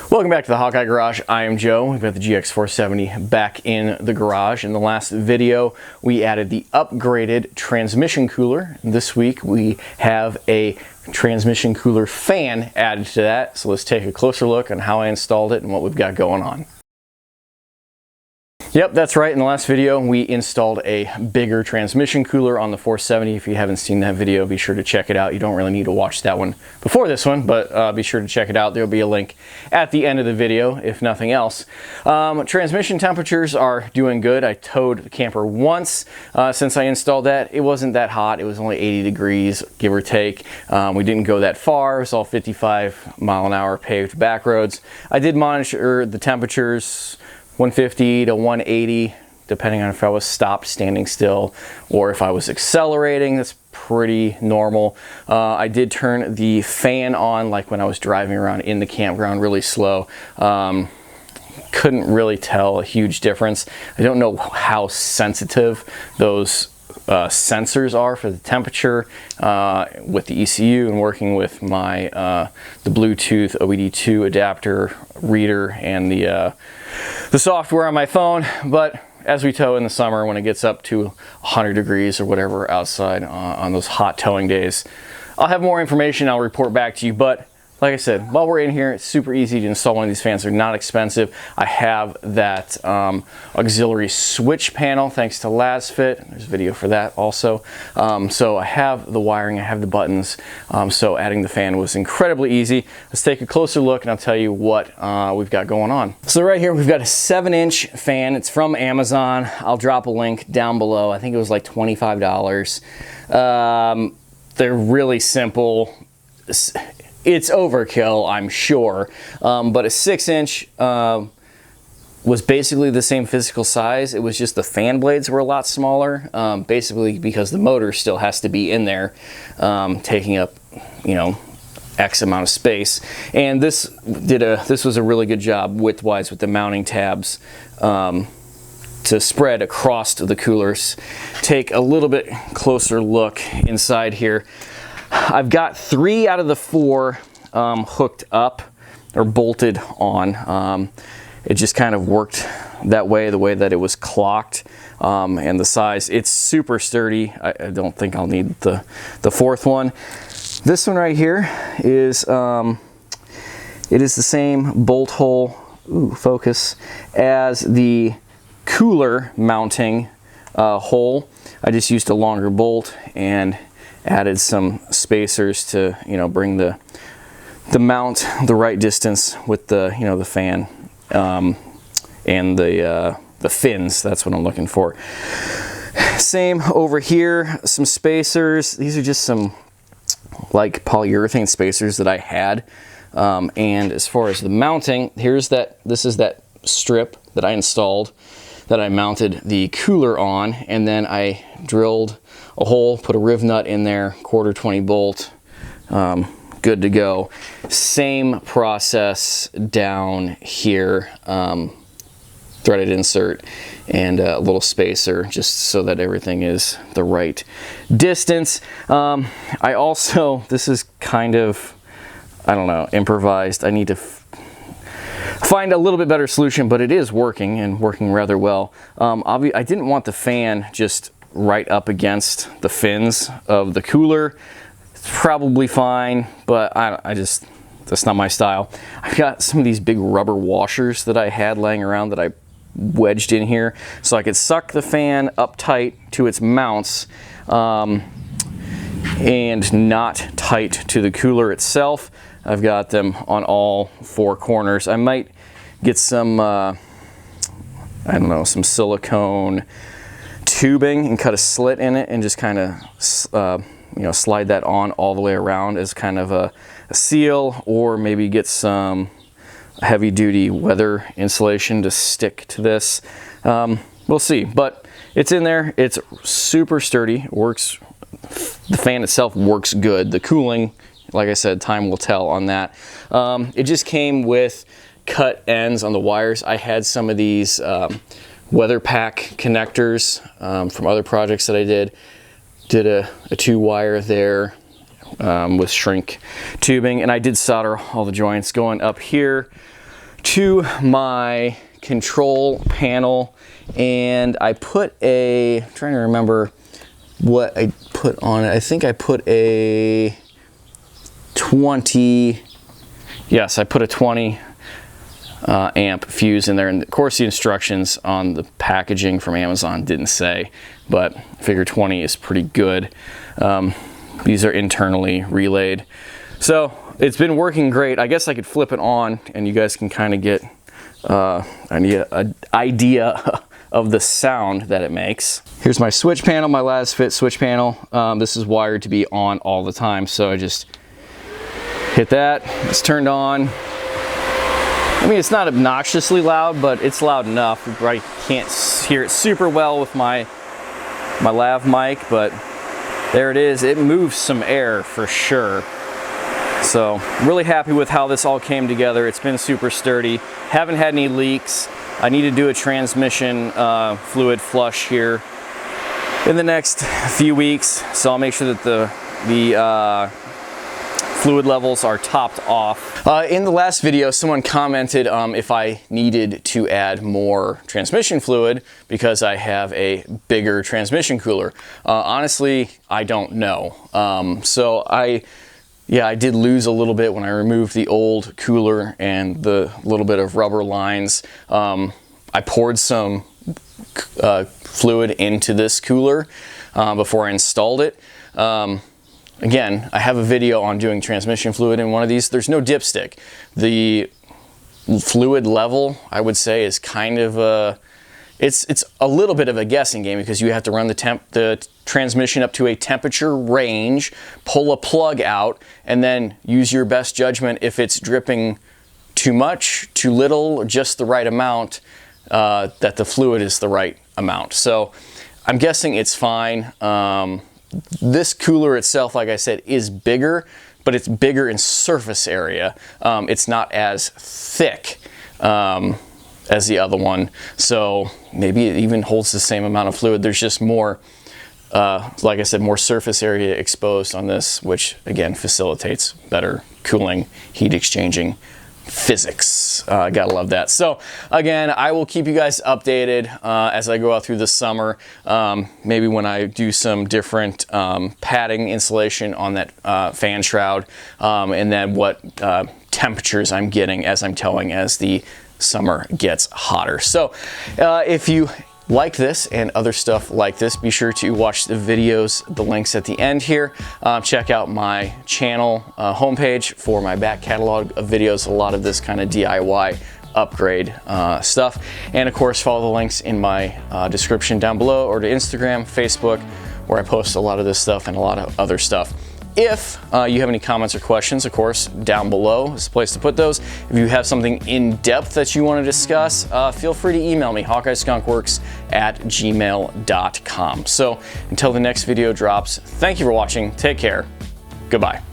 Welcome back to the Hawkeye Garage. I am Joe. We've got the GX470 back in the garage. In the last video, we added the upgraded transmission cooler. This week, we have a transmission cooler fan added to that. So let's take a closer look on how I installed it and what we've got going on. Yep, that's right. In the last video, we installed a bigger transmission cooler on the 470. If you haven't seen that video, be sure to check it out. You don't really need to watch that one before this one, but be sure to check it out. There'll be a link at the end of the video, if nothing else. Transmission temperatures are doing good. I towed the camper once since I installed that. It wasn't that hot. It was only 80 degrees, give or take. We didn't go that far. It was all 55-mile-an-hour paved back roads. I did monitor the temperatures 150 to 180, depending on if I was stopped standing still or if I was accelerating. That's pretty normal. I did turn the fan on like when I was driving around in the campground really slow. Couldn't really tell a huge difference. I don't know how sensitive those sensors are for the temperature with the ECU and working with my the Bluetooth OBD2 adapter reader and the software on my phone. But as we tow in the summer, when it gets up to 100 degrees or whatever outside on those hot towing days, I'll have more information. I'll report back to you. But like I said, while we're in here, it's super easy to install one of these fans. They're not expensive. I have that auxiliary switch panel thanks to Lasfit. There's a video for that also. So I have the wiring, I have the buttons. So adding the fan was incredibly easy. Let's take a closer look and I'll tell you what we've got going on. So right here, we've got a 7-inch fan. It's from Amazon. I'll drop a link down below. I think it was like $25. They're really simple. It's overkill, I'm sure, but a 6-inch was basically the same physical size. It was just the fan blades were a lot smaller, basically because the motor still has to be in there, taking up, you know, X amount of space. And this was a really good job width-wise with the mounting tabs to spread across the coolers. Take a little bit closer look inside here. I've got 3 out of the 4 hooked up or bolted on. It just kind of worked that way, the way that it was clocked, and the size. It's super sturdy. I don't think I'll need the 4th one. This one right here is it is the same bolt hole, focus, as the cooler mounting hole. I just used a longer bolt and added some spacers to, you know, bring the mount the right distance with the, you know, the fan and the fins. That's what I'm looking for. Same over here, some spacers. These are just some like polyurethane spacers that I had. And as far as the mounting, this is that strip that I installed that I mounted the cooler on, and then I drilled a hole, put a riv nut in there, 1/4 20 bolt, good to go. Same process down here, threaded insert and a little spacer just so that everything is the right distance. I also, this is kind of, I don't know, improvised. I need to find a little bit better solution, but it is working and working rather well. I didn't want the fan just right up against the fins of the cooler. It's probably fine, but that's not my style. I've got some of these big rubber washers that I had laying around that I wedged in here so I could suck the fan up tight to its mounts and not tight to the cooler itself. I've got them on all 4 corners. I might get some, I don't know, some silicone tubing and cut a slit in it and just kind of, you know, slide that on all the way around as kind of a seal, or maybe get some heavy-duty weather insulation to stick to this. We'll see, but it's in there. It's super sturdy. It works. The fan itself works good. The cooling, like I said, time will tell on that. It just came with cut ends on the wires. I had some of these weather pack connectors from other projects that I did. Did a 2-wire there with shrink tubing, and I did solder all the joints going up here. to my control panel, and I put a, I'm trying to remember what I put on it. I think I put a 20, yes, I put a 20 amp fuse in there, and of course the instructions on the packaging from Amazon didn't say, but I figure 20 is pretty good. These are internally relayed, so it's been working great. I guess I could flip it on and you guys can kind of get an idea of the sound that it makes. Here's my switch panel, my Lasfit switch panel. This is wired to be on all the time, so I just hit that, it's turned on. I mean, it's not obnoxiously loud, but it's loud enough. I can't hear it super well with my lav mic, but there it is. It moves some air for sure. So really happy with how this all came together. It's been super sturdy. Haven't had any leaks. I need to do a transmission fluid flush here in the next few weeks, so I'll make sure that the fluid levels are topped off. In the last video, someone commented if I needed to add more transmission fluid because I have a bigger transmission cooler. Honestly, I don't know. So I did lose a little bit when I removed the old cooler and the little bit of rubber lines. I poured some fluid into this cooler before I installed it. Again, I have a video on doing transmission fluid in one of these. There's no dipstick. The fluid level, I would say, is kind of a, it's a little bit of a guessing game because you have to run the transmission up to a temperature range, pull a plug out, and then use your best judgment if it's dripping too much, too little, or just the right amount, that the fluid is the right amount. So I'm guessing it's fine. This cooler itself, like I said, is bigger, but it's bigger in surface area. It's not as thick as the other one, so maybe it even holds the same amount of fluid. There's just more, like I said, more surface area exposed on this, which again facilitates better cooling, heat exchanging physics. Gotta love that. So again, I will keep you guys updated as I go out through the summer. Maybe when I do some different padding installation on that fan shroud, and then what temperatures I'm getting as I'm towing as the summer gets hotter. So if you like this and other stuff like this, be sure to watch the videos, the links at the end here. Check out my channel homepage for my back catalog of videos, a lot of this kind of DIY upgrade stuff. And of course, follow the links in my description down below, or to Instagram, Facebook, where I post a lot of this stuff and a lot of other stuff. If you have any comments or questions, of course, down below is the place to put those. If you have something in depth that you want to discuss, feel free to email me, hawkeyeskunkworks@gmail.com. So until the next video drops, thank you for watching. Take care. Goodbye.